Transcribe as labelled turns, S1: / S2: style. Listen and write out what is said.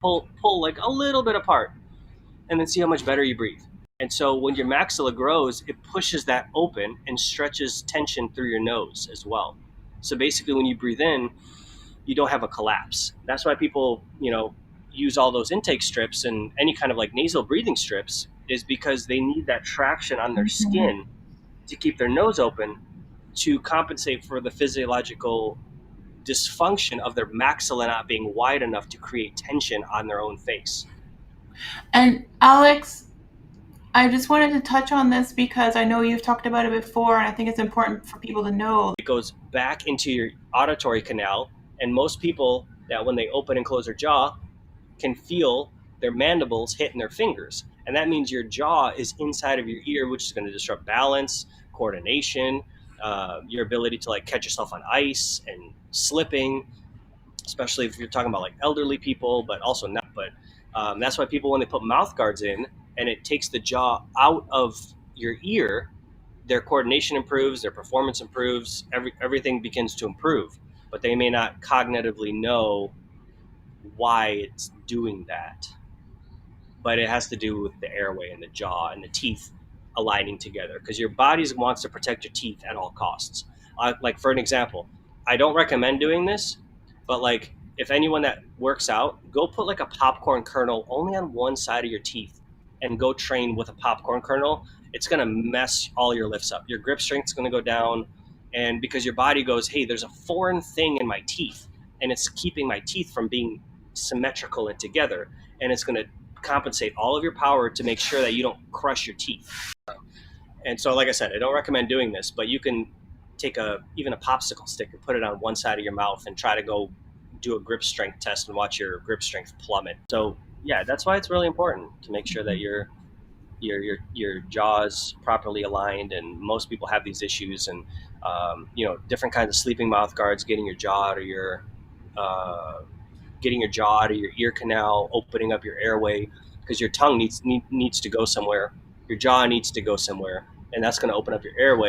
S1: pull like a little bit apart, and then see how much better you breathe. And so when your maxilla grows, it pushes that open and stretches tension through your nose as well. So basically, when you breathe in, you don't have a collapse. That's why people, use all those intake strips and any kind of like nasal breathing strips, is because they need that traction on their
S2: Mhm.
S1: skin to keep their nose open to compensate for the physiological dysfunction of their maxilla not being wide enough to create tension on their own face.
S2: And Alex, I just wanted to touch on this because I know you've talked about it before, and I think it's important for people to know.
S1: It goes back into your auditory canal, and most people that when they open and close their jaw can feel their mandibles hitting their fingers. And that means your jaw is inside of your ear, which is going to disrupt balance, coordination, your ability to like catch yourself on ice and slipping, especially if you're talking about like elderly people, but also not. But that's why people, when they put mouth guards in and it takes the jaw out of your ear, their coordination improves, their performance improves, everything begins to improve. But they may not cognitively know why it's doing that. But it has to do with the airway and the jaw and the teeth aligning together, because your body wants to protect your teeth at all costs. Like for an example, I don't recommend doing this, but like if anyone that works out, go put like a popcorn kernel only on one side of your teeth and go train with a popcorn kernel. It's going to mess all your lifts up. Your grip strength's going to go down. And because your body goes, hey, there's a foreign thing in my teeth and it's keeping my teeth from being symmetrical and together. And it's going to compensate all of your power to make sure that you don't crush your teeth. And so, like I said, I don't recommend doing this, but you can take even a popsicle stick and put it on one side of your mouth and try to go do a grip strength test and watch your grip strength plummet. So yeah, that's why it's really important to make sure that your jaws properly aligned. And most people have these issues, and different kinds of sleeping mouth guards, uh, getting your jaw out of your ear canal, opening up your airway, because your tongue needs to go somewhere, your jaw needs to go somewhere, and that's going to open up your airway.